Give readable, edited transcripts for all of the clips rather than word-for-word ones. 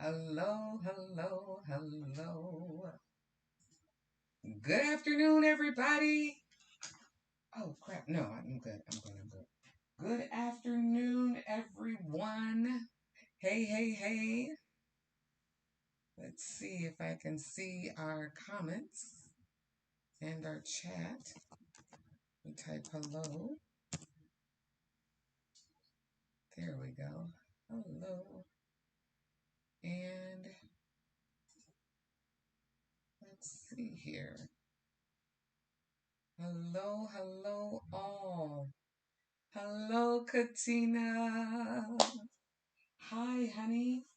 Hello, hello, hello. Good afternoon, everybody. Oh, crap. No, I'm good. I'm good. Good afternoon, everyone. Hey, hey, hey. Let's see if I can see our comments and our chat. We type hello. There we go. Hello. And let's see here. Hello, hello, all. Hello, Katina. Hi, honey.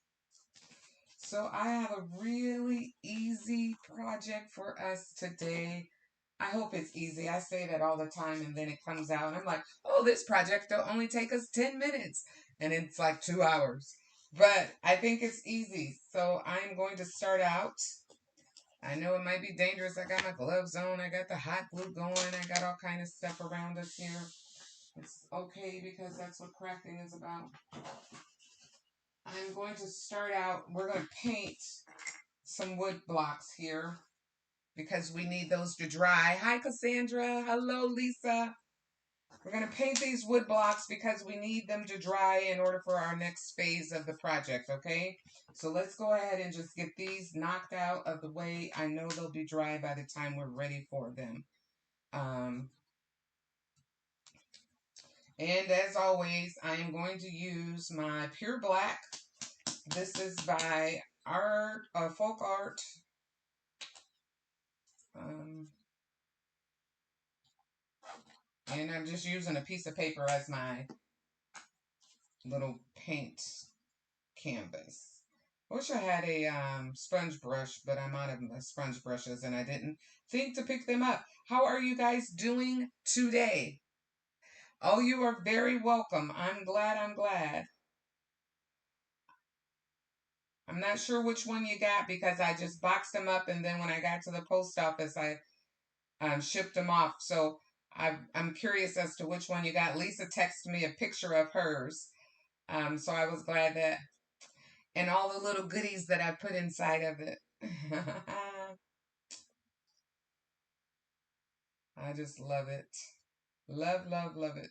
So I have a really easy project for us today. I hope it's easy. I say that all the time and then it comes out and I'm like, oh, this project will only take us 10 minutes. And it's like 2 hours. But I think it's easy. So I'm going to start out. I know it might be dangerous. I got my gloves on. I got the hot glue going. I got all kind of stuff around us here. It's okay because that's what crafting is about. I'm going to start out, we're going to paint some wood blocks here because we need those to dry. Hi, Cassandra. Hello, Lisa. We're going to paint these wood blocks because we need them to dry in order for our next phase of the project, okay? So let's go ahead and just get these knocked out of the way. I know they'll be dry by the time we're ready for them. Um, and as always, I am going to use my Pure Black. This is by Folk Art. Um, and I'm just using a piece of paper as my little paint canvas. I wish I had a sponge brush, but I'm out of my sponge brushes and I didn't think to pick them up. How are you guys doing today? Oh, you are very welcome. I'm glad, I'm glad. I'm not sure which one you got because I just boxed them up and then when I got to the post office, I shipped them off. So I'm curious as to which one you got. Lisa texted me a picture of hers. So I was glad that, and all the little goodies that I put inside of it. I just love it. Love, love, love it.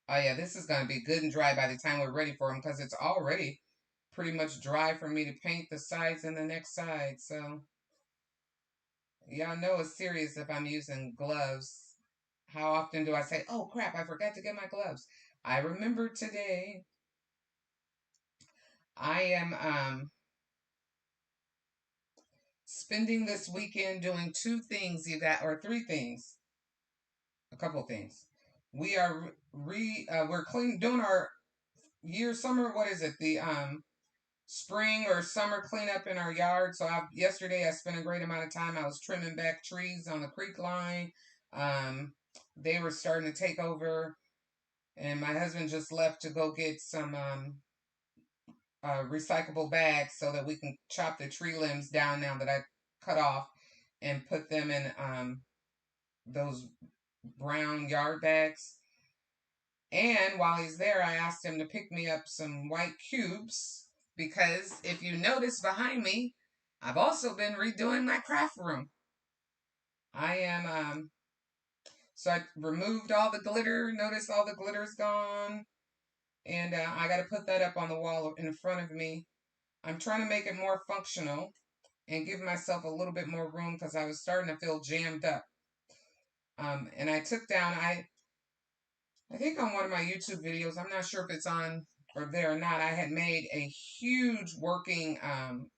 Oh yeah, this is going to be good and dry by the time we're ready for them because it's already pretty much dry for me to paint the sides and the next side. So y'all know it's serious if I'm using gloves. How often do I say, oh crap, I forgot to get my gloves? I remember today. I am spending this weekend doing two things you got, or three things, a couple things. We are we're doing our summer, what is it? The spring or summer cleanup in our yard. So yesterday I spent a great amount of time. I was trimming back trees on the creek line. Um, they were starting to take over, and my husband just left to go get some recyclable bags so that we can chop the tree limbs down now that I cut off and put them in those brown yard bags. And while he's there, I asked him to pick me up some white cubes because if you notice behind me, I've also been redoing my craft room. I am, so I removed all the glitter. Notice all the glitter's gone. And I got to put that up on the wall in front of me. I'm trying to make it more functional and give myself a little bit more room because I was starting to feel jammed up. And I took down, I think on one of my YouTube videos, I'm not sure if it's on or there or not, I had made a huge working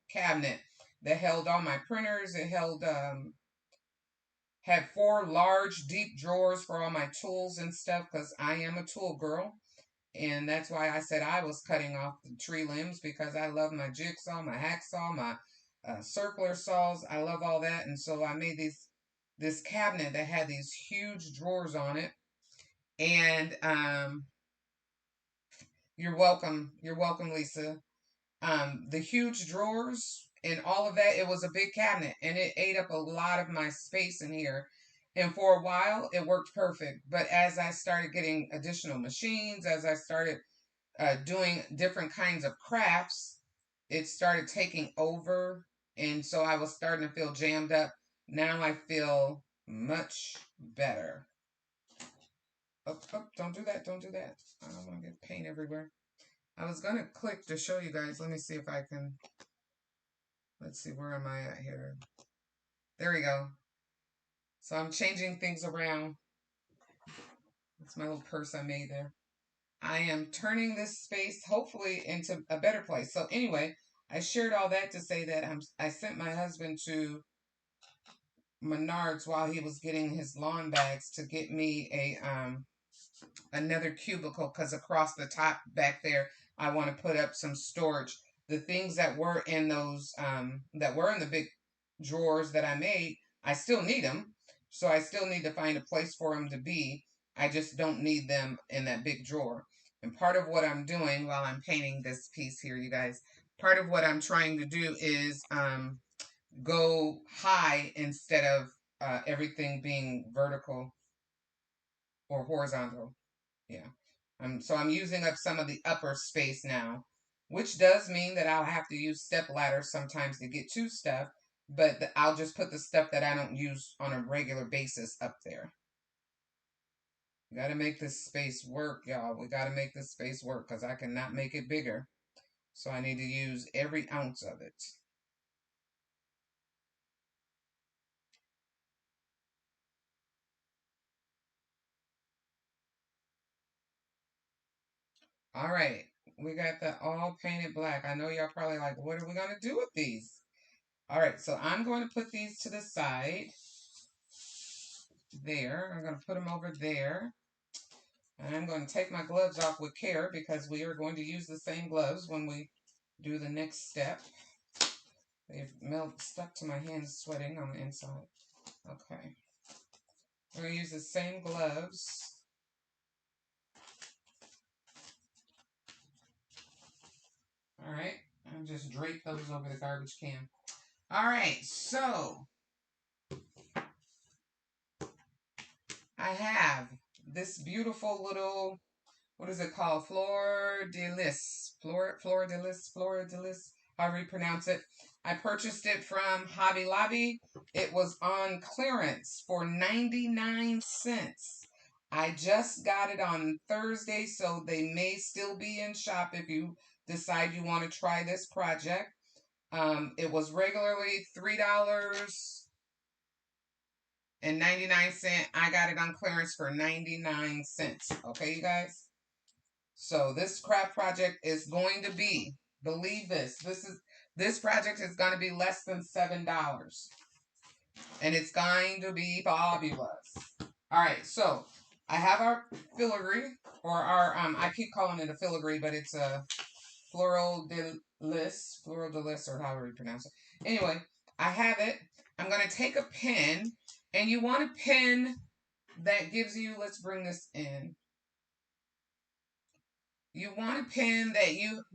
cabinet that held all my printers. It held, had four large, deep drawers for all my tools and stuff because I am a tool girl. And that's why I said I was cutting off the tree limbs because I love my jigsaw, my hacksaw, my circular saws. I love all that. And so I made this cabinet that had these huge drawers on it. And you're welcome. You're welcome, Lisa. The huge drawers and all of that, it was a big cabinet and it ate up a lot of my space in here. And for a while, it worked perfect. But as I started getting additional machines, as I started doing different kinds of crafts, it started taking over. And so I was starting to feel jammed up. Now I feel much better. Oh, oh, don't do that. Don't do that. I don't want to get paint everywhere. I was going to click to show you guys. Let me see if I can. Let's see. Where am I at here? There we go. So I'm changing things around. That's my little purse I made there. I am turning this space hopefully into a better place. So anyway, I shared all that to say that I sent my husband to Menards while he was getting his lawn bags to get me another cubicle, because across the top back there I want to put up some storage. The things that were in those that were in the big drawers that I made, I still need them. So I still need to find a place for them to be. I just don't need them in that big drawer. And part of what I'm doing while I'm painting this piece here, you guys, part of what I'm trying to do is go high instead of everything being vertical or horizontal. Yeah. So I'm using up some of the upper space now, which does mean that I'll have to use step ladders sometimes to get to stuff, but I'll just put the stuff that I don't use on a regular basis up there. We got to make this space work, y'all. We got to make this space work because I cannot make it bigger. So I need to use every ounce of it. All right. We got that all painted black. I know y'all probably like, what are we going to do with these? All right. So I'm going to put these to the side. There. I'm going to put them over there. And I'm going to take my gloves off with care because we are going to use the same gloves when we do the next step. They've stuck to my hands, sweating on the inside. Okay. We're going to use the same gloves. All right. And just drape those over the garbage can. All right. So I have this beautiful little, what is it called? Fleur de Lis. Fleur de Lis. Fleur de Lis. However you pronounce it. I purchased it from Hobby Lobby. It was on clearance for 99 cents. I just got it on Thursday, so they may still be in shop if you decide you want to try this project. It was regularly $3.99. I got it on clearance for 99 cents. Okay, you guys? So this craft project is going to be, believe this project is going to be less than $7. And it's going to be fabulous. All right, so I have our filigree, or our I keep calling it a filigree, but it's a floral de lis, or however you pronounce it. Anyway, I have it. I'm going to take a pen, and you want a pen that gives you, let's bring this in. You want a pen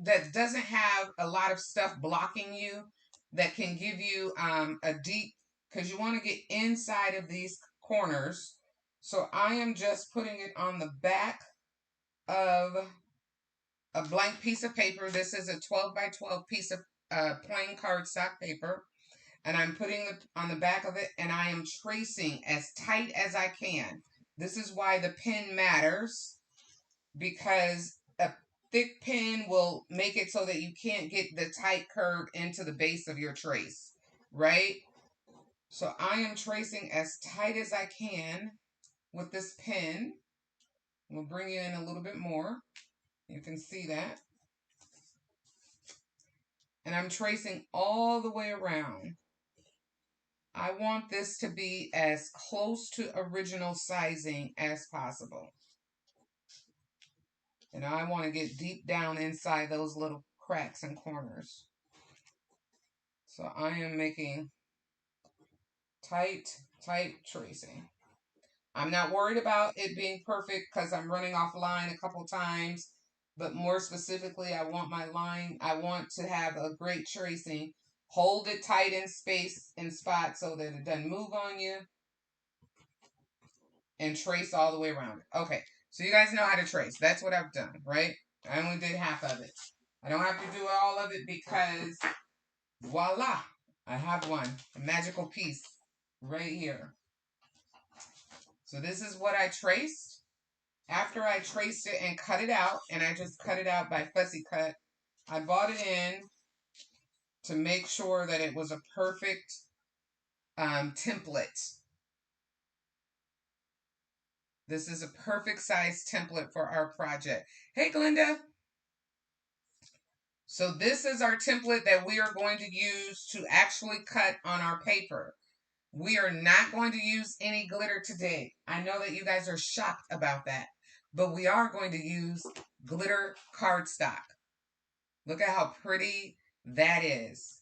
that doesn't have a lot of stuff blocking you, that can give you a deep, because you want to get inside of these corners. So I am just putting it on the back of a blank piece of paper. This is a 12 by 12 piece of plain cardstock paper. And I'm putting it on the back of it, and I am tracing as tight as I can. This is why the pen matters, because a thick pen will make it so that you can't get the tight curve into the base of your trace, right? So I am tracing as tight as I can with this pen. We'll bring you in a little bit more. You can see that. And I'm tracing all the way around. I want this to be as close to original sizing as possible. And I want to get deep down inside those little cracks and corners. So I am making tight tracing. I'm not worried about it being perfect because I'm running off line a couple times. But more specifically, I want to have a great tracing. Hold it tight in space and spot so that it doesn't move on you. And trace all the way around it. Okay, so you guys know how to trace. That's what I've done, right? I only did half of it. I don't have to do all of it because voila, I have one. A magical piece right here. So this is what I traced. After I traced it and cut it out, and I just cut it out by fussy cut, I bought it in to make sure that it was a perfect template. This is a perfect size template for our project. Hey, Glenda. So this is our template that we are going to use to actually cut on our paper. We are not going to use any glitter today. I know that you guys are shocked about that, but we are going to use glitter cardstock. Look at how pretty that is.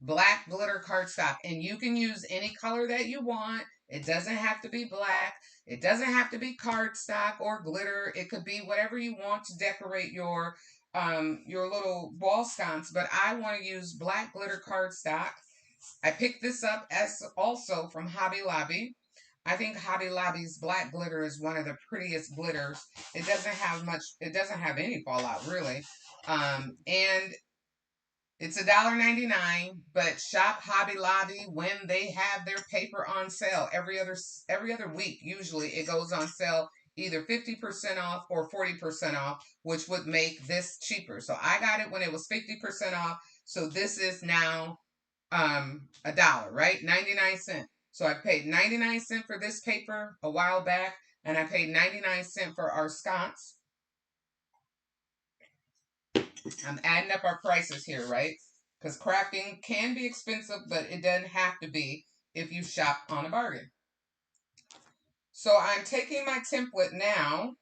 Black glitter cardstock. And you can use any color that you want. It doesn't have to be black. It doesn't have to be cardstock or glitter. It could be whatever you want to decorate your little wall sconce. But I want to use black glitter cardstock. I picked this up as also from Hobby Lobby. I think Hobby Lobby's black glitter is one of the prettiest glitters. It doesn't have much, it doesn't have any fallout really. And it's $1.99, but shop Hobby Lobby when they have their paper on sale. Every other week, usually it goes on sale either 50% off or 40% off, which would make this cheaper. So I got it when it was 50% off. So this is now a dollar, right? 99 cents. So I paid 99 cents for this paper a while back, and I paid 99 cents for our sconce. I'm adding up our prices here, right? Because crafting can be expensive, but it doesn't have to be if you shop on a bargain. So I'm taking my template now,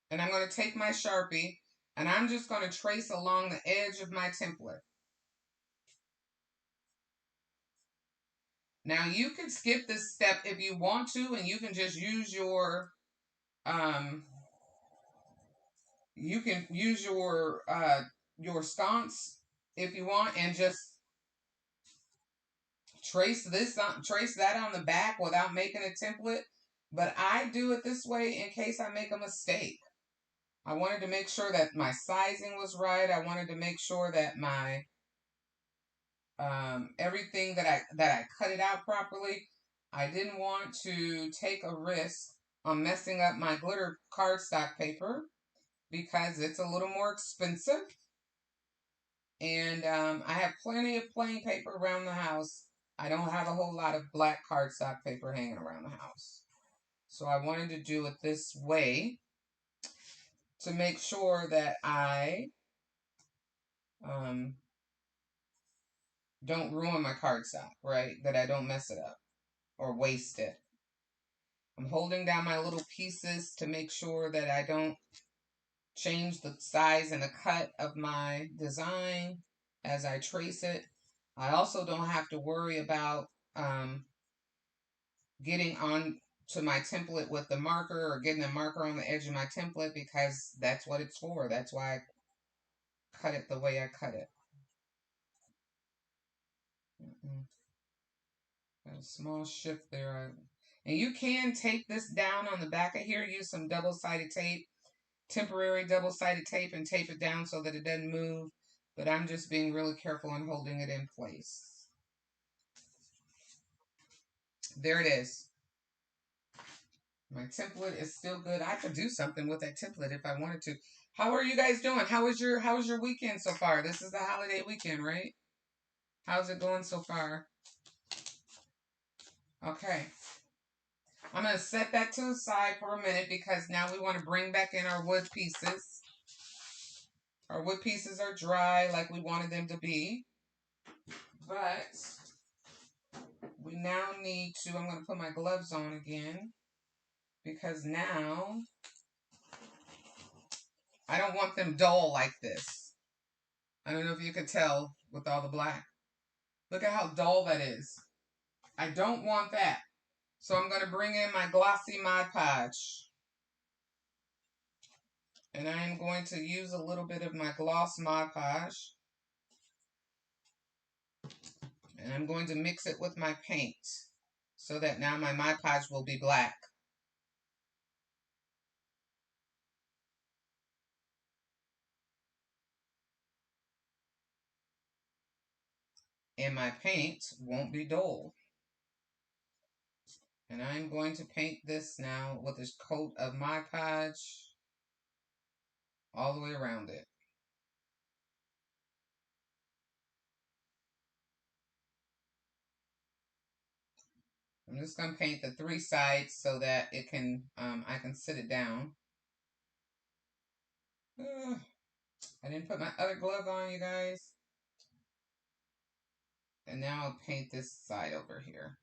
and I'm going to take my Sharpie, and I'm just going to trace along the edge of my template. Now you can skip this step if you want to, and you can just use um your sconce if you want, and just trace that on the back without making a template. But I do it this way in case I make a mistake. I wanted to make sure that my sizing was right. I wanted to make sure that my everything that I cut it out properly. I didn't want to take a risk on messing up my glitter cardstock paper because it's a little more expensive. And I have plenty of plain paper around the house. I don't have a whole lot of black cardstock paper hanging around the house. So I wanted to do it this way to make sure that I um, don't ruin my cardstock, right? That I don't mess it up or waste it. I'm holding down my little pieces to make sure that I don't change the size and the cut of my design as I trace it. I also don't have to worry about getting on to my template with the marker or getting the marker on the edge of my template because that's what it's for. That's why I cut it the way I cut it. Got a small shift there. And you can tape this down on the back of here. Use some double-sided tape, temporary double-sided tape, and tape it down so that it doesn't move. But I'm just being really careful and holding it in place. There it is. My template is still good. I could do something with that template if I wanted to. How are you guys doing? How was your weekend so far? This is the holiday weekend, right? How's it going so far? Okay. I'm going to set that to the side for a minute because now we want to bring back in our wood pieces. Our wood pieces are dry like we wanted them to be. But we now need to, I'm going to put my gloves on again because now I don't want them dull like this. I don't know if you could tell with all the black. Look at how dull that is. I don't want that. So I'm going to bring in my glossy Mod Podge. And I am going to use a little bit of my gloss Mod Podge. And I'm going to mix it with my paint so that now my Mod Podge will be black. and my paint won't be dull. And I'm going to paint this now with this coat of Mod Podge all the way around it. I'm just going to paint the 3 sides so that it can, I can sit it down. I didn't put my other glove on, you guys. And now I'll paint this side over here.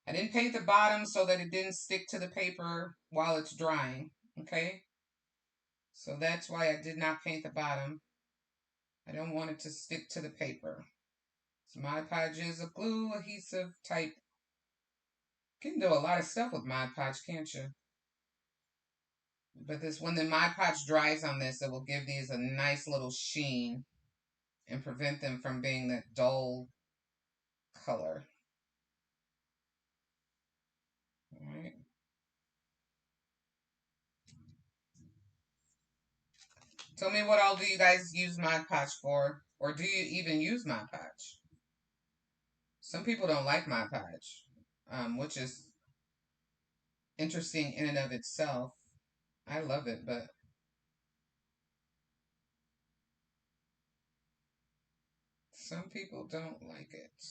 I didn't paint the bottom so that it didn't stick to the paper while it's drying, okay? So that's why I did not paint the bottom. I don't want it to stick to the paper. So Mod Podge is a glue adhesive type. You can do a lot of stuff with Mod Podge, can't you? But this, when the Mod Podge dries on this, it will give these a nice little sheen and prevent them from being that dull color. All right. Tell me, what all do you guys use Mod Podge for? Or do you even use Mod Podge? Some people don't like Mod Podge, which is interesting in and of itself. I love it, but some people don't like it.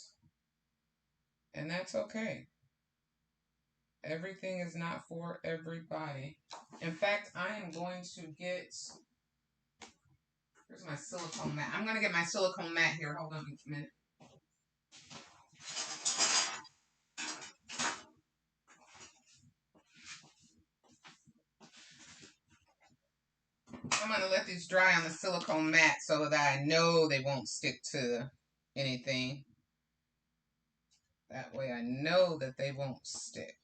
And that's okay. Everything is not for everybody. In fact, I am going to get, here's my silicone mat. I'm going to get my silicone mat here. Hold on a minute. I'm going to let these dry on the silicone mat so that I know they won't stick to anything. That way I know that they won't stick.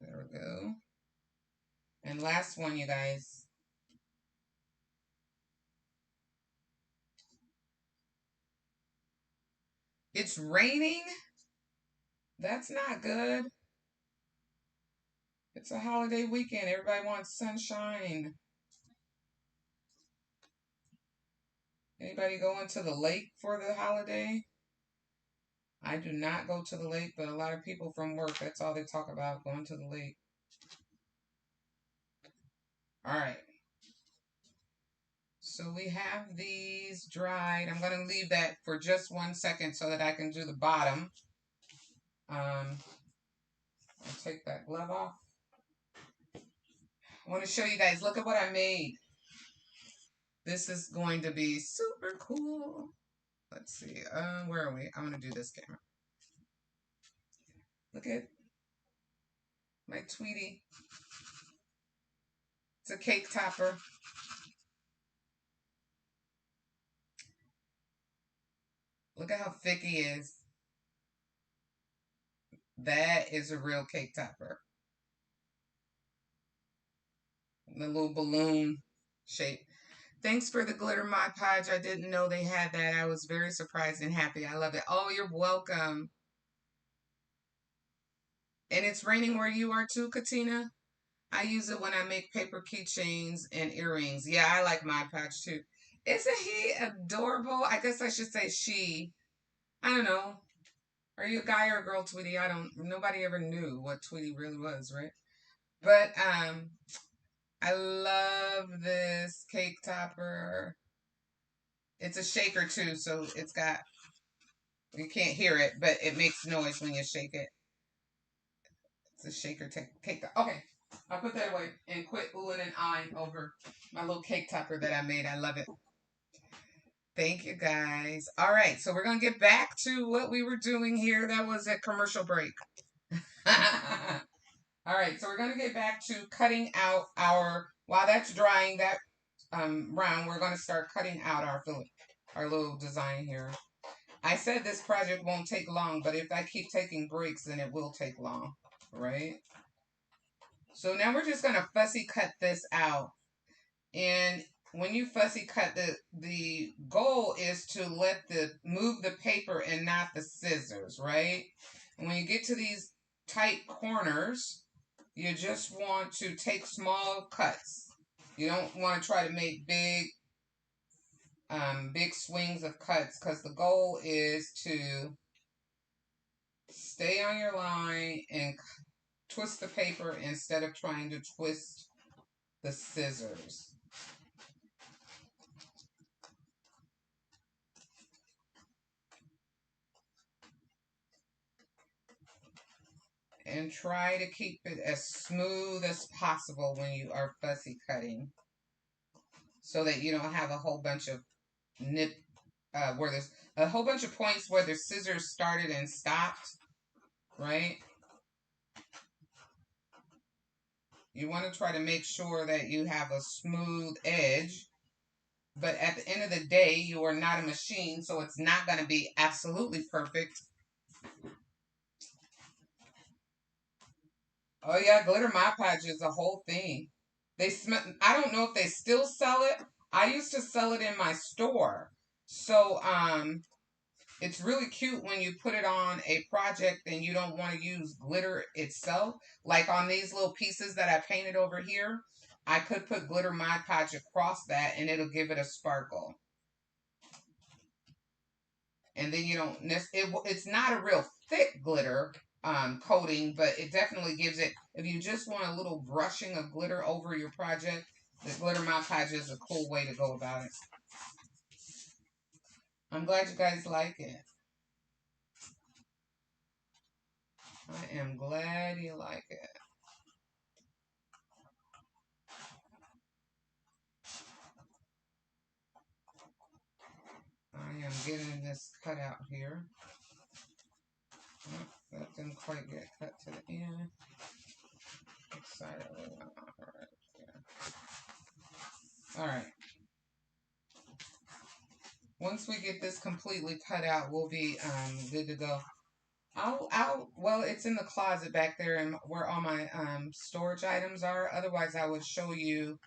There we go. And last one, you guys. It's raining? That's not good. It's a holiday weekend. Everybody wants sunshine. Anybody going to the lake for the holiday? I do not go to the lake, but a lot of people from work, that's all they talk about, going to the lake. All right. So we have these dried. I'm going to leave that for just 1 second so that I can do the bottom. I'll take that glove off. I want to show you guys, look at what I made. This is going to be super cool. Let's see. Where are we? I'm going to do this camera. Look at my Tweety. It's a cake topper. Look at how thick he is. That is a real cake topper. The little balloon shape. Thanks for the glitter Mod Podge. I didn't know they had that. I was very surprised and happy. I love it. Oh, you're welcome. And it's raining where you are too, Katina? I use it when I make paper keychains and earrings. Yeah, I like Mod Podge too. Isn't he adorable? I guess I should say she. I don't know. Are you a guy or a girl, Tweety? Nobody ever knew what Tweety really was, right? But I love this cake topper. It's a shaker too, so it's got, you can't hear it, but it makes noise when you shake it. It's a shaker cake topper. Okay, I'll put that away and quit oohing and eyeing over my little cake topper that I made. I love it. Thank you, guys. All right, so we're going to get back to what we were doing here. That was a commercial break. All right, so we're going to get back to cutting out while that's drying, that round, we're going to start cutting out our little design here. I said this project won't take long, but if I keep taking breaks, then it will take long, right? So now we're just going to fussy cut this out. And when you fussy cut, the goal is to move the paper and not the scissors, right? And when you get to these tight corners, you just want to take small cuts. You don't want to try to make big big swings of cuts, because the goal is to stay on your line and twist the paper instead of trying to twist the scissors. And try to keep it as smooth as possible when you are fussy cutting, so that you don't have a whole bunch of nip, where there's a whole bunch of points where the scissors started and stopped, right? You want to try to make sure that you have a smooth edge, but at the end of the day, you are not a machine, so it's not going to be absolutely perfect. Oh yeah, glitter Mod Podge is a whole thing. They smell. I don't know if they still sell it. I used to sell it in my store. So it's really cute when you put it on a project and you don't want to use glitter itself. Like on these little pieces that I painted over here, I could put glitter Mod Podge across that and it'll give it a sparkle. And then you don't it's not a real thick glitter coating, but it definitely gives it, if you just want a little brushing of glitter over your project, the glitter Mod Podge is a cool way to go about it. I'm glad you guys like it. I am glad you like it. I am getting this cut out here. Oh, that didn't quite get cut to the end. Excited. All right. Once we get this completely cut out, we'll be good to go. Well, it's in the closet back there and where all my storage items are. Otherwise, I would show you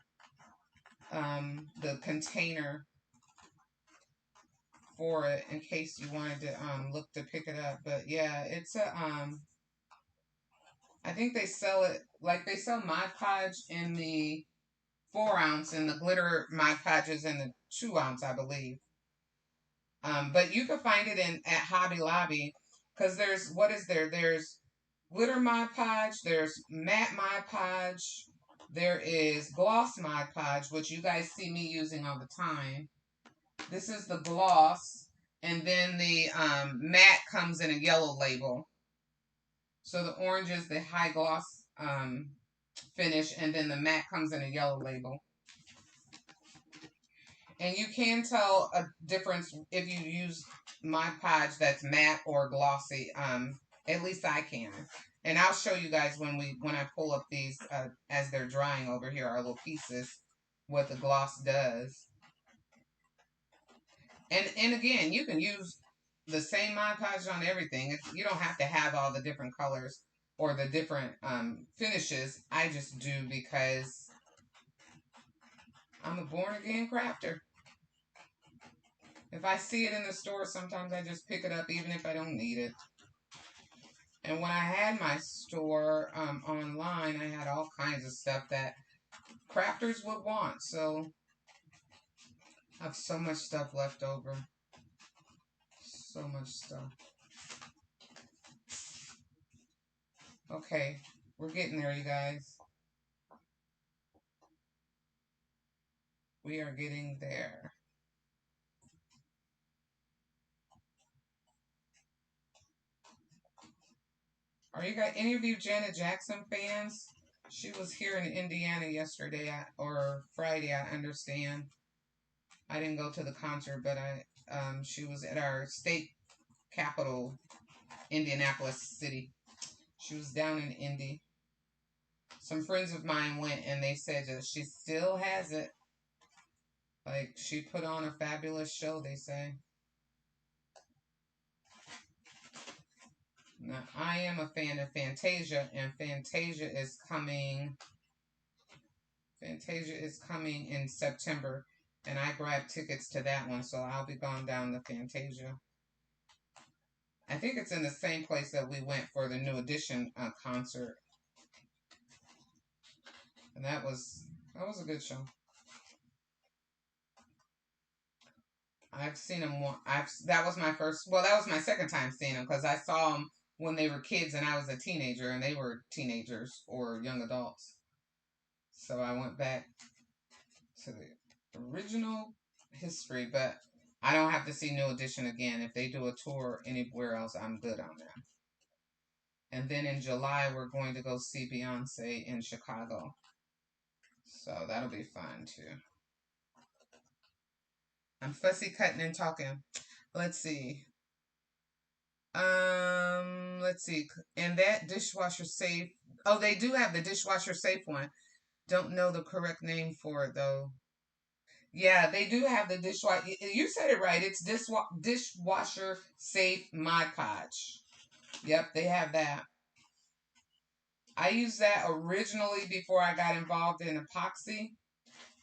the container for it in case you wanted to look to pick it up. But yeah, it's a I think they sell it, like they sell Mod Podge in the 4 ounce and the glitter Mod Podges in the 2 ounce, I believe. But you can find it at Hobby Lobby, because what is there? There's glitter Mod Podge, there's matte Mod Podge, there is gloss Mod Podge, which you guys see me using all the time. This is the gloss, and then the matte comes in a yellow label. So the orange is the high gloss finish, and then the matte comes in a yellow label. And you can tell a difference if you use Mod Podge that's matte or glossy. At least I can. And I'll show you guys when I pull up these as they're drying over here, our little pieces, what the gloss does. And again, you can use the same Mod Podge on everything. You don't have to have all the different colors or the different finishes. I just do because I'm a born again crafter. If I see it in the store, sometimes I just pick it up even if I don't need it. And when I had my store online, I had all kinds of stuff that crafters would want. So I have so much stuff left over. So much stuff. Okay, we're getting there, you guys. We are getting there. Are you guys, any of you Janet Jackson fans? She was here in Indiana yesterday or Friday, I understand. I didn't go to the concert, but she was at our state capital, Indianapolis City. She was down in Indy. Some friends of mine went and they said that she still has it. Like, she put on a fabulous show, they say. Now, I am a fan of Fantasia, and Fantasia is coming in September, and I grabbed tickets to that one, so I'll be going down to Fantasia. I think it's in the same place that we went for the New Edition concert. And that was a good show. I've seen them. That was my first. Well, that was my second time seeing them because I saw them when they were kids and I was a teenager, and they were teenagers or young adults. So I went back to the original history, but I don't have to see New Edition again. If they do a tour anywhere else, I'm good on them. And then in July, we're going to go see Beyonce in Chicago. So that'll be fun too. I'm fussy cutting and talking. Let's see. Let's see. And that dishwasher safe. Oh, they do have the dishwasher safe one. Don't know the correct name for it though. Yeah, they do have the dishwasher. You said it right. It's dishwasher safe Mod Podge. Yep, they have that. I used that originally before I got involved in epoxy.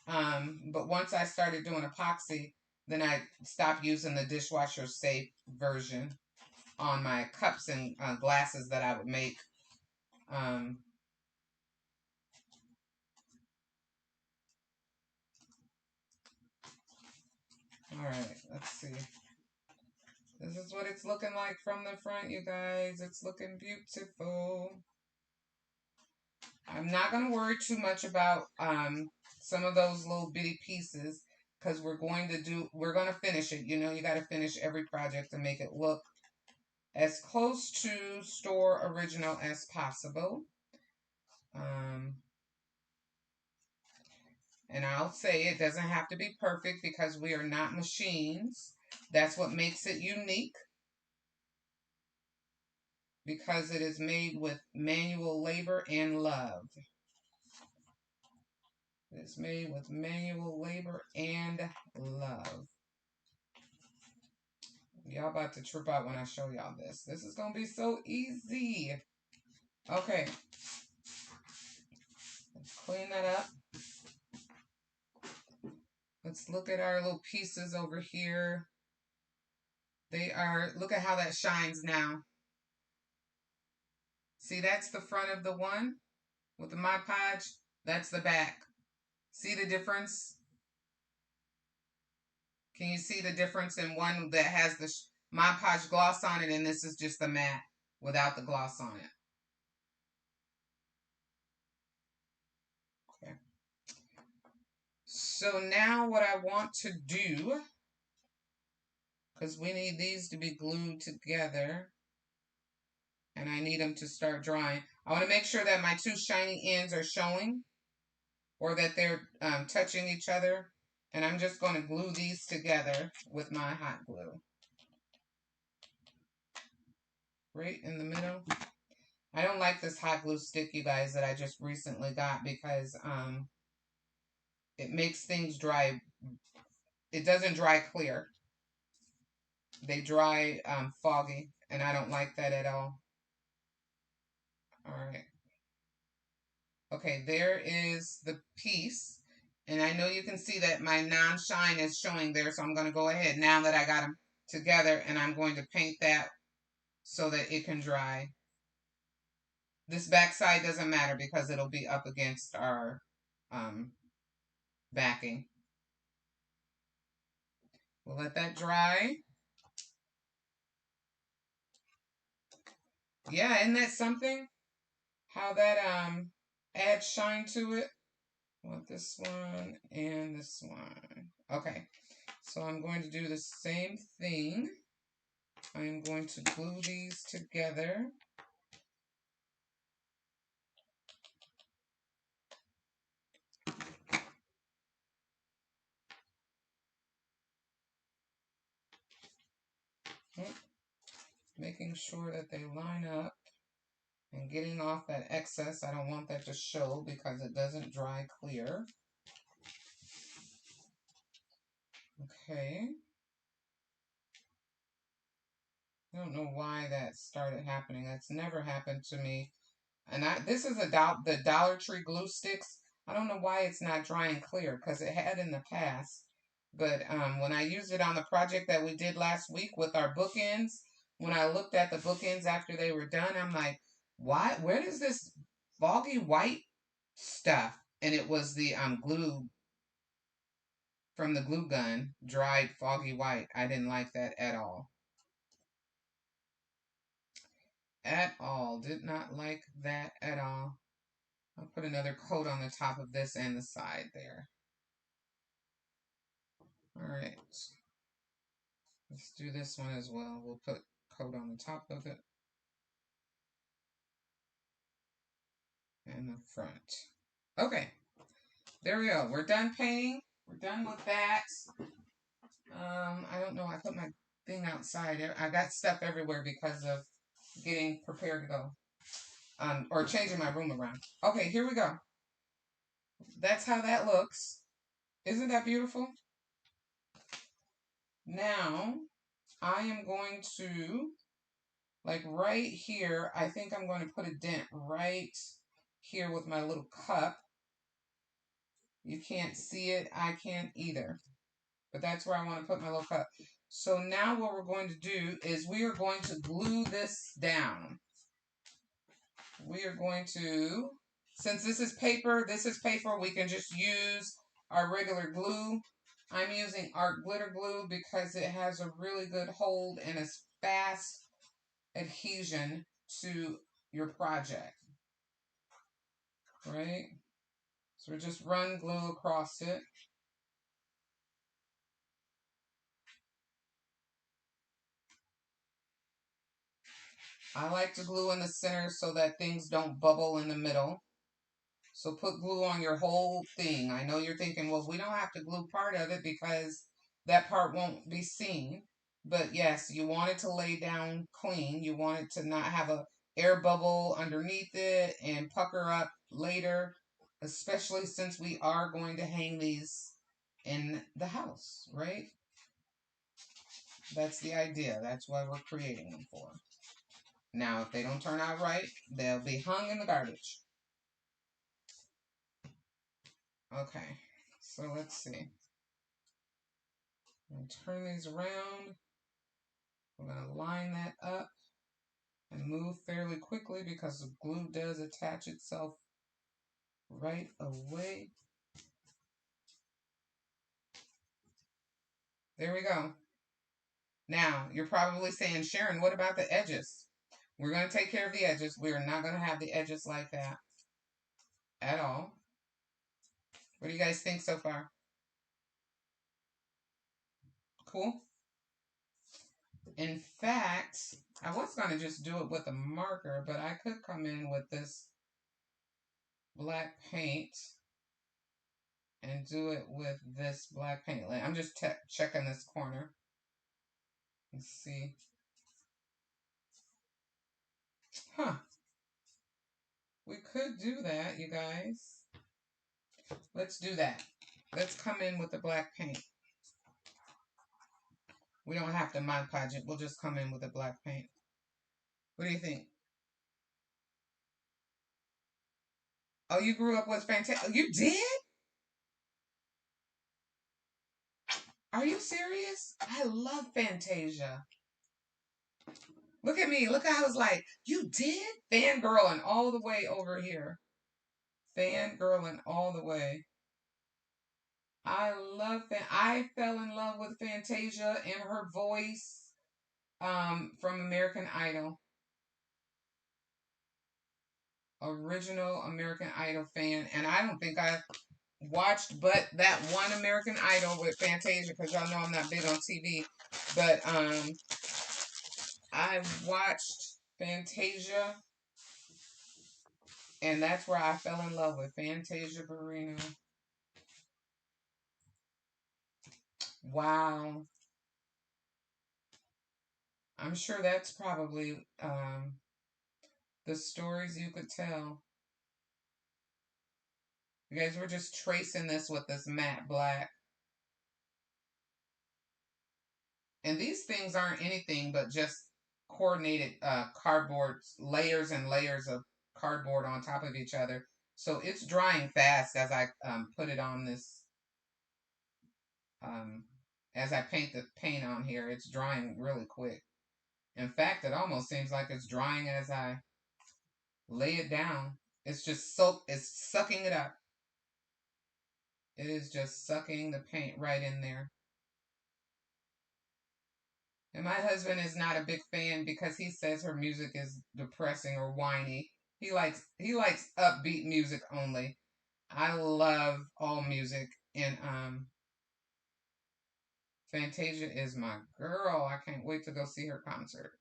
But once I started doing epoxy, then I stopped using the dishwasher safe version on my cups and glasses that I would make. Um, all right, let's see. This is what it's looking like from the front, you guys. It's looking beautiful. I'm not going to worry too much about some of those little bitty pieces because we're going to finish it. You know, you got to finish every project to make it look as close to store original as possible. Um, and I'll say it doesn't have to be perfect because we are not machines. That's what makes it unique because it is made with manual labor and love. It's made with manual labor and love. Y'all about to trip out when I show y'all this. This is going to be so easy. Okay. Let's clean that up. Let's look at our little pieces over here. Look at how that shines now. See, that's the front of the one with the Mod Podge. That's the back. See the difference? Can you see the difference in one that has the Mod Podge gloss on it and this is just the matte without the gloss on it? Okay. So now what I want to do, because we need these to be glued together and I need them to start drying. I want to make sure that my two shiny ends are showing or that they're touching each other. And I'm just going to glue these together with my hot glue. Right in the middle. I don't like this hot glue stick, you guys, that I just recently got because it makes things dry. It doesn't dry clear. They dry foggy, and I don't like that at all. All right. Okay, there is the piece. And I know you can see that my non-shine is showing there, so I'm going to go ahead now that I got them together, and I'm going to paint that so that it can dry. This back side doesn't matter because it'll be up against our backing. We'll let that dry. Yeah, isn't that something? How that adds shine to it. I want this one and this one. Okay, so I'm going to do the same thing. I'm going to glue these together. Making sure that they line up and getting off that excess. I don't want that to show because it doesn't dry clear. Okay. I don't know why that started happening. That's never happened to me. And this is the Dollar Tree glue sticks. I don't know why it's not drying clear because it had in the past. But when I used it on the project that we did last week with our bookends, when I looked at the bookends after they were done, I'm like, why? Where is this foggy white stuff? And it was the glue from the glue gun, dried foggy white. I didn't like that at all. At all. Did not like that at all. I'll put another coat on the top of this and the side there. All right. Let's do this one as well. We'll put coat on the top of it and the front. Okay. There we go. We're done painting. We're done with that. I don't know. I put my thing outside. I got stuff everywhere because of getting prepared to go. Or changing my room around. Okay, here we go. That's how that looks. Isn't that beautiful? Now, I am going to, like right here, I think I'm going to put a dent right here with my little cup. You can't see it. I can't either. But that's where I want to put my little cup. So now what we're going to do is we are going to glue this down. We are going to, since this is paper, we can just use our regular glue. I'm using art glitter glue because it has a really good hold and a fast adhesion to your project. Right? So we just run glue across it. I like to glue in the center so that things don't bubble in the middle. So put glue on your whole thing. I know you're thinking, well, we don't have to glue part of it because that part won't be seen. But yes, you want it to lay down clean. You want it to not have a air bubble underneath it and pucker up later, especially since we are going to hang these in the house, right? That's the idea. That's why we're creating them for. Now, if they don't turn out right, they'll be hung in the garbage. Okay, so let's see. I'm going to turn these around. We're going to line that up and move fairly quickly because the glue does attach itself right away. There we go. Now, you're probably saying, Sharon, what about the edges? We're going to take care of the edges. We are not going to have the edges like that at all. What do you guys think so far? Cool? In fact, I was going to just do it with a marker, but I could come in with this black paint and do it with this black paint. I'm just checking this corner. Let's see. Huh. We could do that, you guys. Let's do that. Let's come in with the black paint. We don't have to Mod Podge it. We'll just come in with the black paint. What do you think? Oh, you grew up with Fantasia? You did? Are you serious? I love Fantasia. Look at me. Look, I was like, you did? Fangirling all the way over here. Fangirling all the way. I love that. I fell in love with Fantasia and her voice from American Idol. Original American Idol fan. And I don't think I watched but that one American Idol with Fantasia because y'all know I'm not big on TV. But I watched Fantasia and that's where I fell in love with Fantasia Barrino. Wow. I'm sure that's probably the stories you could tell. You guys were just tracing this with this matte black. And these things aren't anything but just coordinated cardboard, layers and layers of cardboard on top of each other. So it's drying fast as I put it on this, um, as I paint the paint on here. It's drying really quick. In fact, it almost seems like it's drying as I lay it down. It's just it's sucking it up. It is just sucking the paint right in there. And my husband is not a big fan because he says her music is depressing or whiny. He likes upbeat music only. I love all music, and Fantasia is my girl. I can't wait to go see her concert.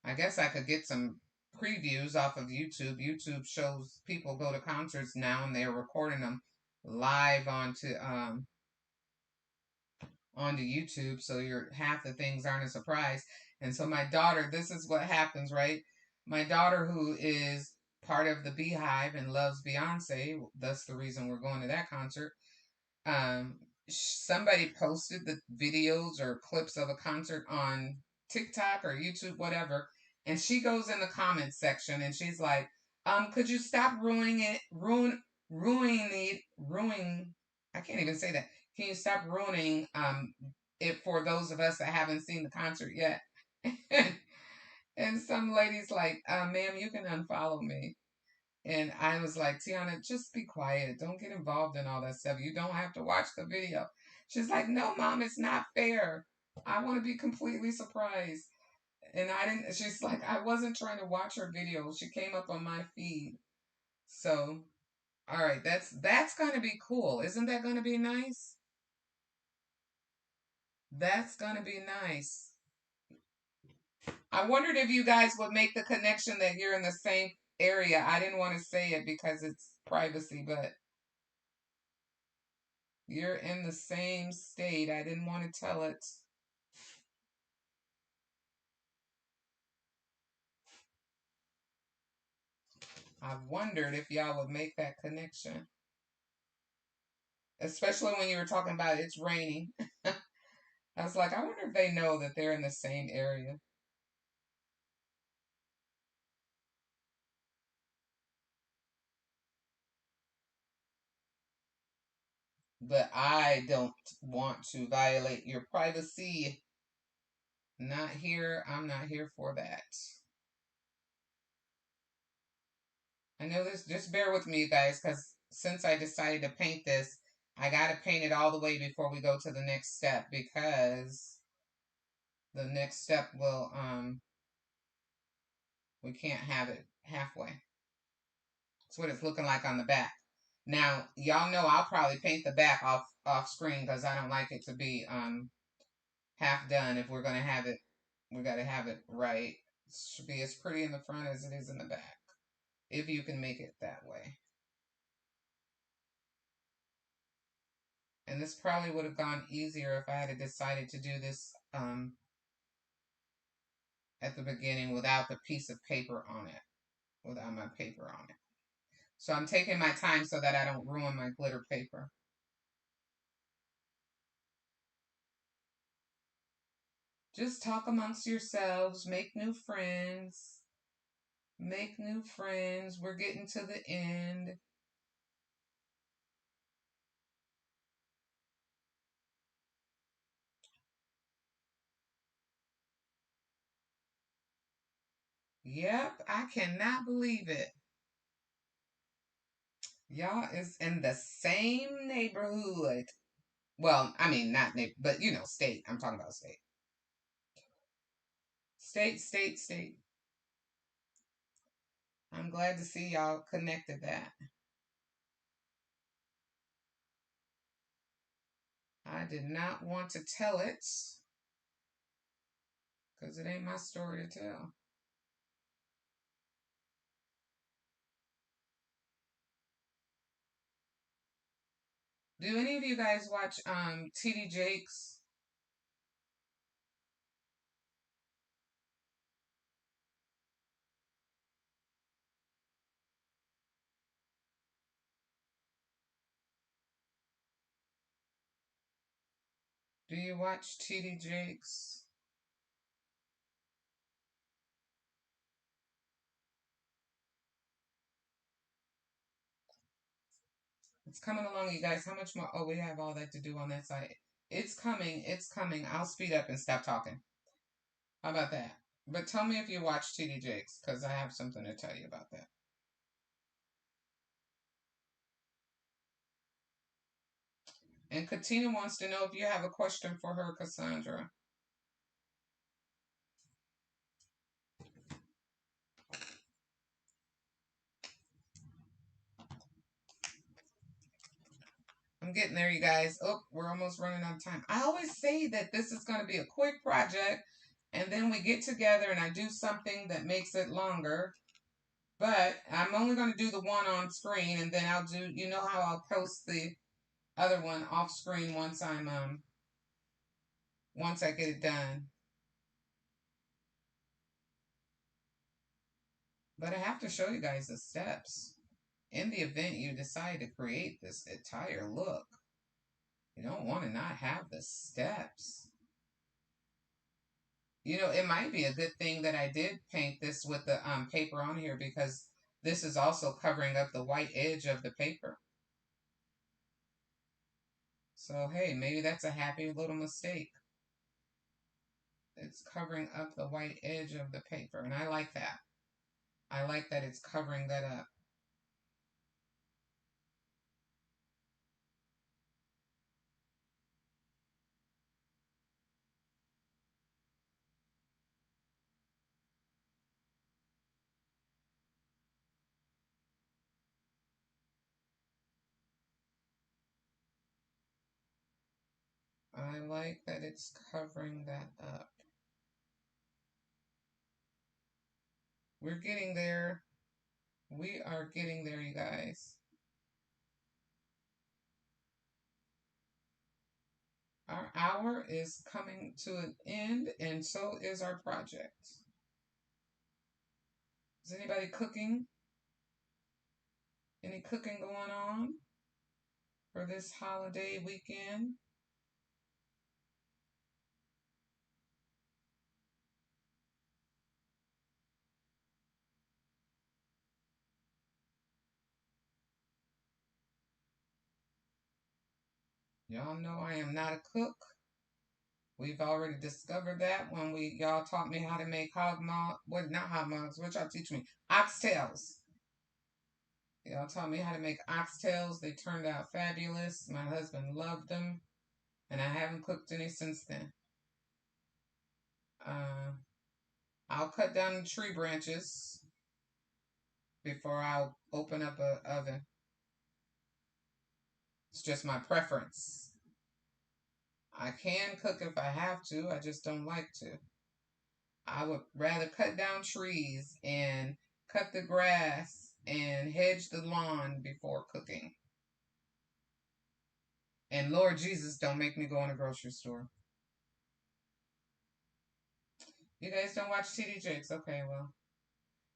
I guess I could get some previews off of YouTube. YouTube shows people go to concerts now and they're recording them live onto YouTube, so your half the things aren't a surprise. And so my daughter, this is what happens, right? My daughter, who is part of the Beehive and loves Beyonce, that's the reason we're going to that concert. Somebody posted the videos or clips of a concert on TikTok or YouTube, whatever, and she goes in the comments section and she's like, could you stop ruining I can't even say that. Can you stop ruining it for those of us that haven't seen the concert yet? And some lady's like, ma'am, you can unfollow me. And I was like, Tiana, just be quiet. Don't get involved in all that stuff. You don't have to watch the video. She's like, no, mom, it's not fair. I want to be completely surprised. And I didn't, she's like, I wasn't trying to watch her video. She came up on my feed. So, all right, that's going to be cool. Isn't that going to be nice? That's going to be nice. I wondered if you guys would make the connection that you're in the same area. I didn't want to say it because it's privacy, but you're in the same state. I didn't want to tell it. I wondered if y'all would make that connection. Especially when you were talking about it's raining. I was like, I wonder if they know that they're in the same area. But I don't want to violate your privacy. Not here. I'm not here for that. I know this. Just bear with me, you guys, because since I decided to paint this, I got to paint it all the way before we go to the next step because the next step will, we can't have it halfway. That's what it's looking like on the back. Now, y'all know I'll probably paint the back off screen because I don't like it to be half done. If we're gonna have it, we gotta have it right. It should be as pretty in the front as it is in the back, if you can make it that way. And this probably would have gone easier if I had decided to do this at the beginning without the piece of paper on it, without my paper on it. So I'm taking my time so that I don't ruin my glitter paper. Just talk amongst yourselves, make new friends. Make new friends. We're getting to the end. Yep, I cannot believe it. Y'all is in the same neighborhood. Well, I mean, not neighbor, but state. I'm talking about state. State, state, state. I'm glad to see y'all connected that. I did not want to tell it because it ain't my story to tell. Do any of you guys watch TD Jakes? Do you watch TD Jakes? It's coming along, you guys. How much more? Oh, we have all that to do on that side. It's coming. It's coming. I'll speed up and stop talking. How about that? But tell me if you watch TD Jakes, because I have something to tell you about that. And Katina wants to know if you have a question for her, Cassandra. I'm getting there, you guys. Oh, we're almost running out of time. I always say that this is going to be a quick project, and then we get together and I do something that makes it longer. But I'm only going to do the one on screen, and then I'll do, you know how I'll post the other one off screen once I get it done. But I have to show you guys the steps. In the event you decide to create this entire look, you don't want to not have the steps. You know, it might be a good thing that I did paint this with the paper on here, because this is also covering up the white edge of the paper. So, hey, maybe that's a happy little mistake. It's covering up the white edge of the paper, and I like that. I like that it's covering that up. I like that it's covering that up. We're getting there. We are getting there, you guys. Our hour is coming to an end, and so is our project. Is anybody cooking? Any cooking going on for this holiday weekend? Y'all know I am not a cook. We've already discovered that when y'all taught me how to make hog mog, well, not hog mugs, what y'all teach me? Oxtails. Y'all taught me how to make oxtails. They turned out fabulous. My husband loved them, and I haven't cooked any since then. Uh, I'll cut down the tree branches before I'll open up an oven. It's just my preference. I can cook if I have to, I just don't like to. I would rather cut down trees and cut the grass and hedge the lawn before cooking. And Lord Jesus, don't make me go in a grocery store. You guys don't watch TD Jakes? Okay, well,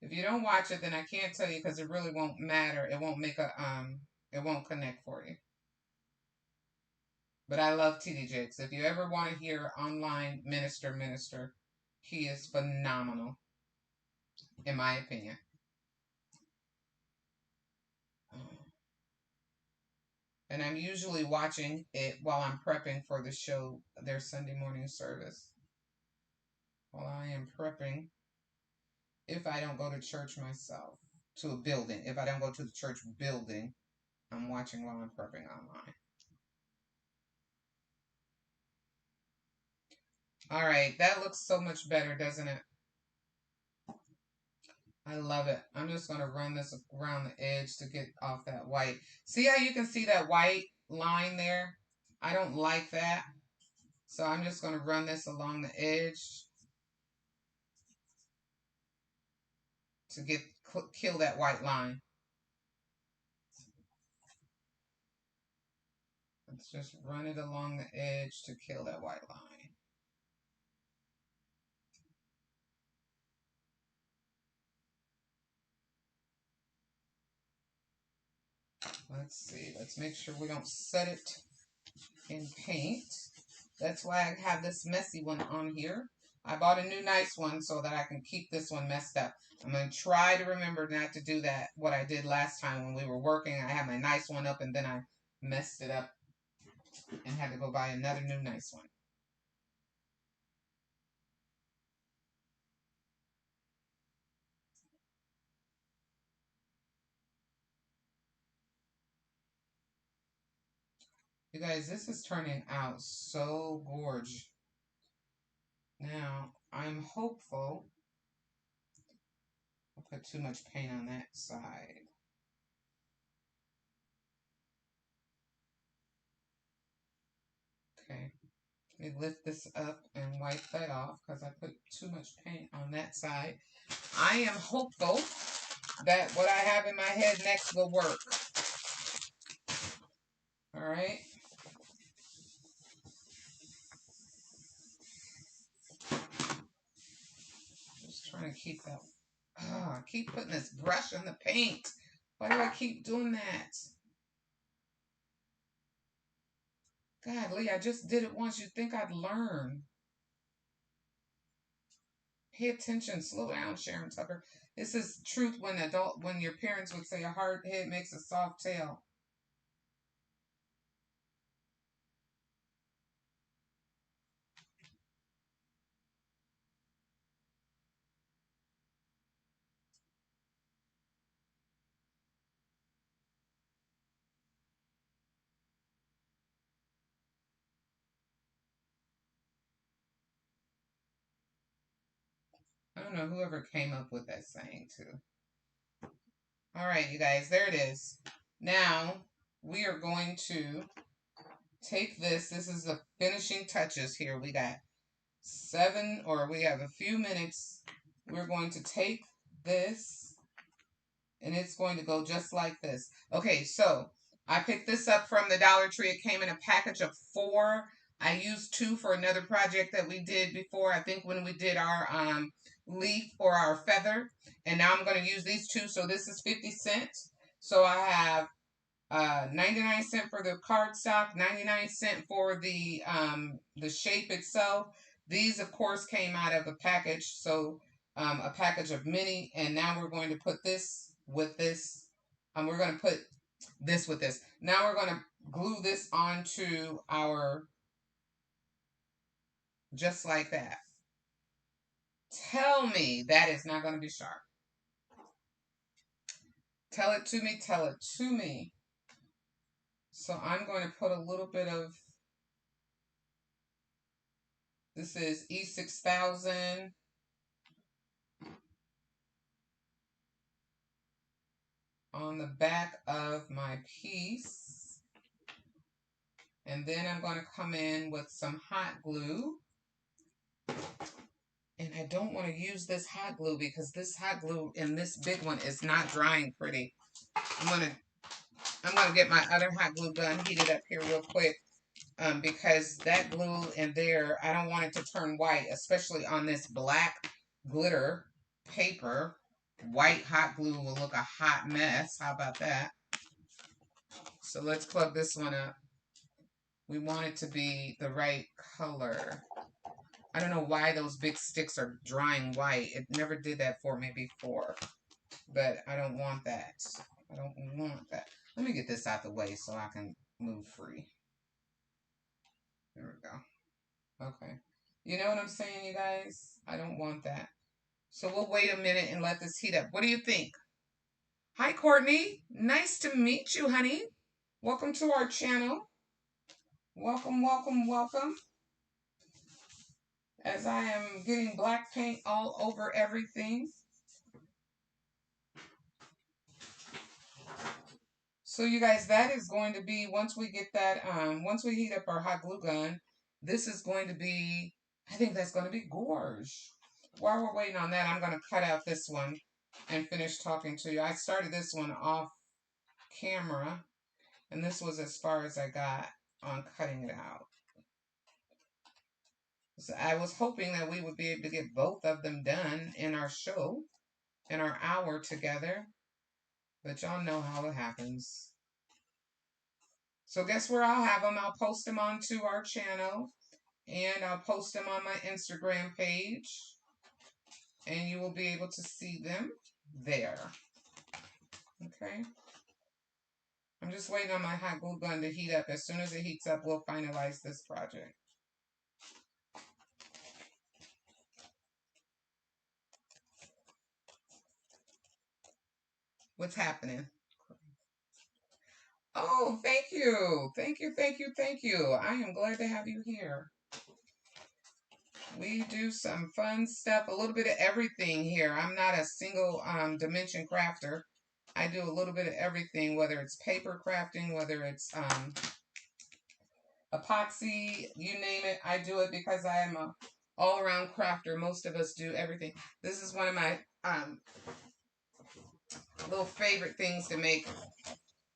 if you don't watch it, then I can't tell you, because it really won't matter. It won't make it won't connect for you. But I love TD Jakes. If you ever want to hear online minister, he is phenomenal, in my opinion. And I'm usually watching it while I'm prepping for the show, their Sunday morning service. While I am prepping, if I don't go to church myself, to a building, if I don't go to the church building, I'm watching while I'm prepping online. All right, that looks so much better, doesn't it? I love it. I'm just going to run this around the edge to get off that white. See how you can see that white line there? I don't like that. So I'm just going to run this along the edge to kill that white line. Let's just run it along the edge to kill that white line. Let's see. Let's make sure we don't set it in paint. That's why I have this messy one on here. I bought a new nice one so that I can keep this one messed up. I'm going to try to remember not to do that, what I did last time when we were working. I had my nice one up and then I messed it up and had to go buy another new nice one. You guys, this is turning out so gorgeous. Now, I'm hopeful. I put too much paint on that side. Okay. Let me lift this up and wipe that off because I put too much paint on that side. I am hopeful that what I have in my head next will work. All right. Just trying to keep that. I keep putting this brush on the paint. Why do I keep doing that? God, Lee, I just did it once. You'd think I'd learn. Pay attention. Slow down, Sharon Tucker. This is truth when your parents would say a hard head makes a soft tail. I don't know whoever came up with that saying too. All right, you guys, there it is. Now we are going to take this. This is the finishing touches here. We got we have a few minutes. We're going to take this and it's going to go just like this. Okay, so I picked this up from the Dollar Tree. It came in a package of 4. I used 2 for another project that we did before. I think when we did our leaf or our feather. And now I'm going to use these 2. So this is 50 cents. So I have 99 cents for the cardstock, 99 cents for the shape itself. These, of course, came out of a package, so a package of mini, and now we're going to put this with this. We're going to put this with this. Now we're going to glue this onto our, just like that. Tell me that is not going to be sharp. Tell it to me, tell it to me. So I'm going to put a little bit of, this is E6000 on the back of my piece. And then I'm going to come in with some hot glue. And I don't want to use this hot glue because this hot glue in this big one is not drying pretty. I'm gonna get my other hot glue gun heated up here real quick. Because that glue in there, I don't want it to turn white, especially on this black glitter paper. White hot glue will look a hot mess. How about that? So let's plug this one up. We want it to be the right color. I don't know why those big sticks are drying white. It never did that for me before. But I don't want that. I don't want that. Let me get this out the way so I can move free. There we go. Okay. You know what I'm saying, you guys? I don't want that. So we'll wait a minute and let this heat up. What do you think? Hi, Courtney. Nice to meet you, honey. Welcome to our channel. Welcome, welcome, welcome. As I am getting black paint all over everything. So you guys, that is going to be, once we get that, once we heat up our hot glue gun, this is going to be, I think that's going to be gorge. While we're waiting on that, I'm going to cut out this one and finish talking to you. I started this one off camera, and this was as far as I got on cutting it out. So I was hoping that we would be able to get both of them done in our show, in our hour together, but y'all know how it happens. So guess where I'll have them? I'll post them onto our channel, and I'll post them on my Instagram page, and you will be able to see them there. Okay? I'm just waiting on my hot glue gun to heat up. As soon as it heats up, we'll finalize this project. What's happening? Oh, thank you. Thank you, thank you, thank you. I am glad to have you here. We do some fun stuff, a little bit of everything here. I'm not a single dimension crafter. I do a little bit of everything, whether it's paper crafting, whether it's epoxy, you name it. I do it because I am a all-around crafter. Most of us do everything. This is one of my little favorite things to make.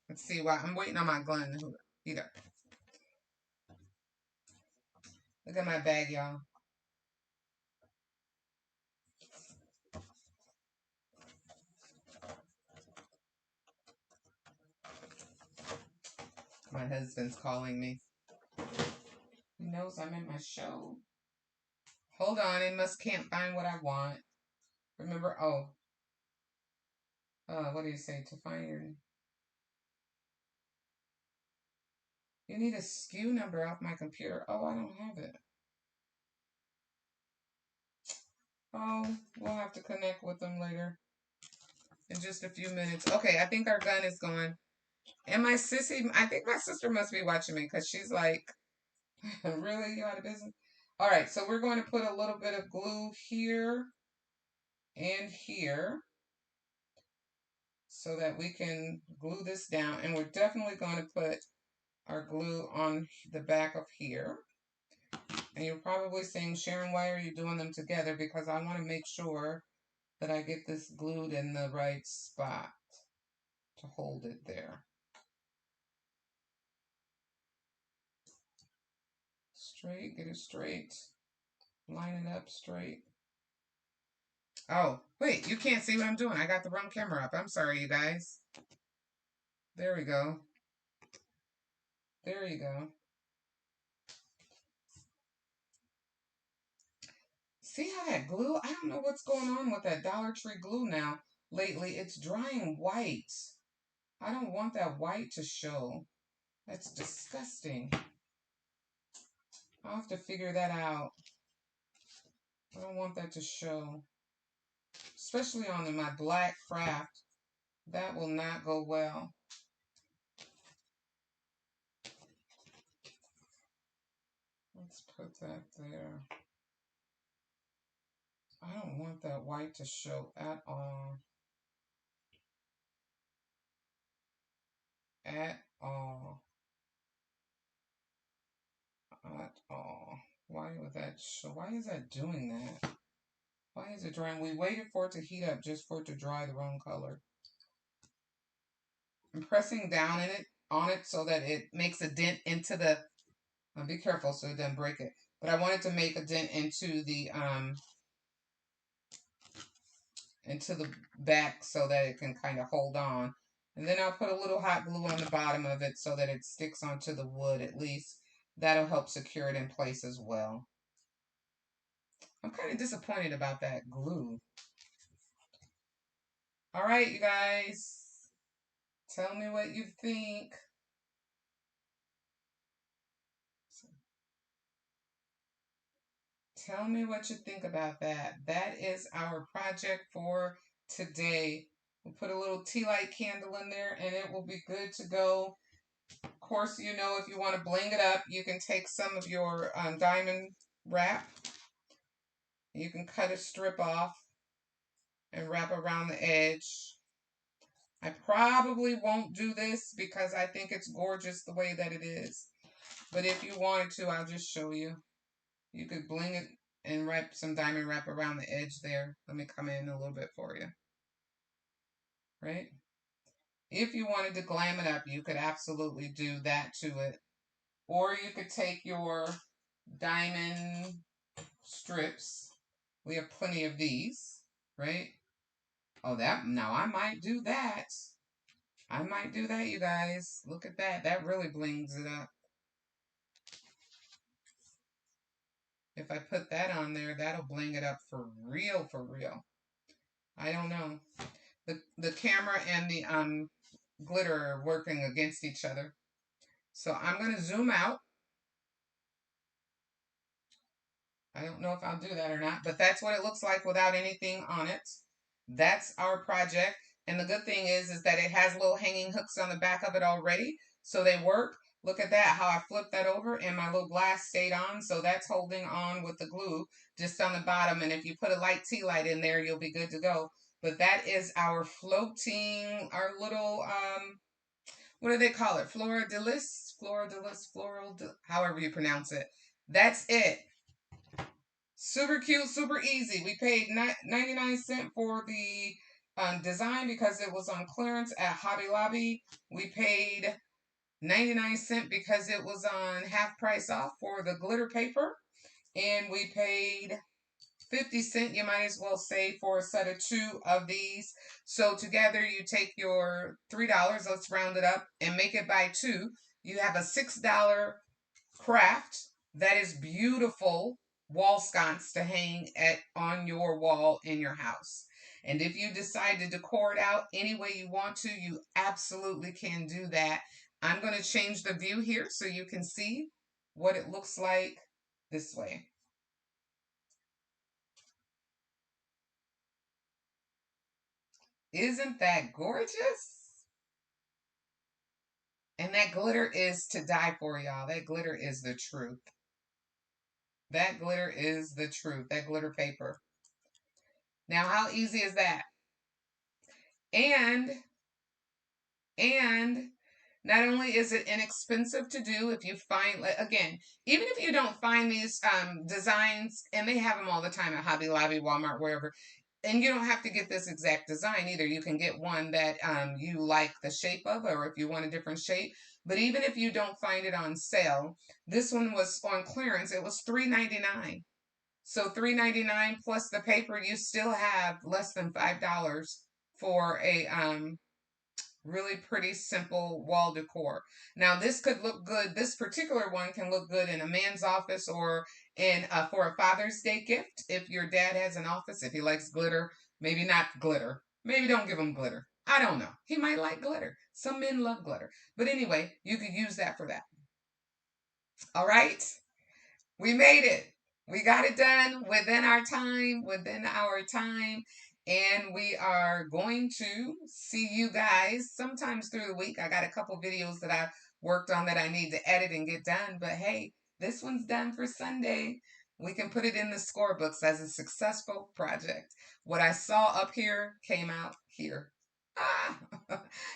Let's see why I'm waiting on my gun to heat up. Look at my bag, y'all. My husband's calling me. He knows I'm in my show. Hold on, it must can't find what I want. Remember, what do you say? To find your, you need a SKU number off my computer. Oh, I don't have it. Oh, we'll have to connect with them later in just a few minutes. Okay, I think our gun is gone. And my sissy, I think my sister must be watching me because she's like, really, you out of business? All right, so we're going to put a little bit of glue here and here so that we can glue this down. And we're definitely going to put our glue on the back of here. And you're probably saying, Sharon, why are you doing them together? Because I want to make sure that I get this glued in the right spot to hold it there. Straight, get it straight. Line it up straight. Oh, wait, you can't see what I'm doing. I got the wrong camera up. I'm sorry, you guys. There we go. There you go. See how that glue? I don't know what's going on with that Dollar Tree glue now. Lately, it's drying white. I don't want that white to show. That's disgusting. I'll have to figure that out. I don't want that to show. Especially on my black craft. That will not go well. Let's put that there. I don't want that white to show at all. At all. At all. Why would that show? Why is that doing that? Why is it drying? We waited for it to heat up just for it to dry the wrong color. I'm pressing down on it so that it makes a dent into the, be careful so it doesn't break it. But I wanted to make a dent into the back so that it can kind of hold on. And then I'll put a little hot glue on the bottom of it so that it sticks onto the wood at least. That'll help secure it in place as well. I'm kind of disappointed about that glue. All right, you guys. Tell me what you think. Tell me what you think about that. That is our project for today. We'll put a little tea light candle in there and it will be good to go. Of course, you know, if you want to bling it up, you can take some of your diamond wrap. You can cut a strip off and wrap around the edge. I probably won't do this because I think it's gorgeous the way that it is. But if you wanted to, I'll just show you. You could bling it and wrap some diamond wrap around the edge there. Let me come in a little bit for you. Right? If you wanted to glam it up, you could absolutely do that to it. Or you could take your diamond strips. We have plenty of these, right? Oh, now I might do that. I might do that, you guys. Look at that. That really blings it up. If I put that on there, that'll bling it up for real, for real. I don't know. The camera and the glitter are working against each other. So I'm going to zoom out. I don't know if I'll do that or not, but that's what it looks like without anything on it. That's our project. And the good thing is that it has little hanging hooks on the back of it already. So they work. Look at that, how I flipped that over and my little glass stayed on. So that's holding on with the glue just on the bottom. And if you put a light tea light in there, you'll be good to go. But that is our floating, our little, what do they call it? Fleur de lis? Fleur de lis, however you pronounce it. That's it. Super cute, super easy. We paid 99 cents for the design because it was on clearance at Hobby Lobby. We paid 99 cents because it was on half price off for the glitter paper. And we paid 50 cents, you might as well say, for a set of 2 of these. So together you take your $3, let's round it up, and make it by 2. You have a $6 craft that is beautiful wall sconce to hang at on your wall in your house. And if you decide to decor it out any way you want to, you absolutely can do that. I'm going to change the view here so you can see what it looks like this way. Isn't that gorgeous? And that glitter is to die for, y'all. That glitter is the truth. That glitter is the truth. That glitter paper. Now, how easy is that? And And not only is it inexpensive to do, if you find, again, even if you don't find these designs, and they have them all the time at Hobby Lobby, Walmart, wherever, and you don't have to get this exact design either. You can get one that you like the shape of, or if you want a different shape. But even if you don't find it on sale, this one was on clearance. It was $3.99. So $3.99 plus the paper, you still have less than $5 for a really pretty simple wall decor. Now this could look good. This particular one can look good in a man's office or in for a Father's Day gift. If your dad has an office, if he likes glitter, maybe not glitter. Maybe don't give him glitter. I don't know. He might like glitter. Some men love glitter. But anyway, you could use that for that. All right. We made it. We got it done within our time. And we are going to see you guys sometimes through the week. I got a couple videos that I worked on that I need to edit and get done. But hey, this one's done for Sunday. We can put it in the scorebooks as a successful project. What I saw up here came out here. Ah.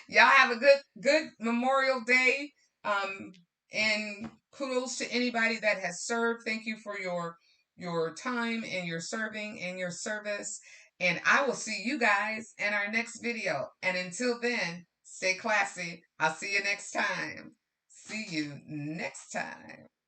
Y'all have a good Memorial Day. Um, and kudos to anybody that has served. Thank you for your time and your serving and your service. And I will see you guys in our next video. And until then, stay classy. I'll see you next time. See you next time.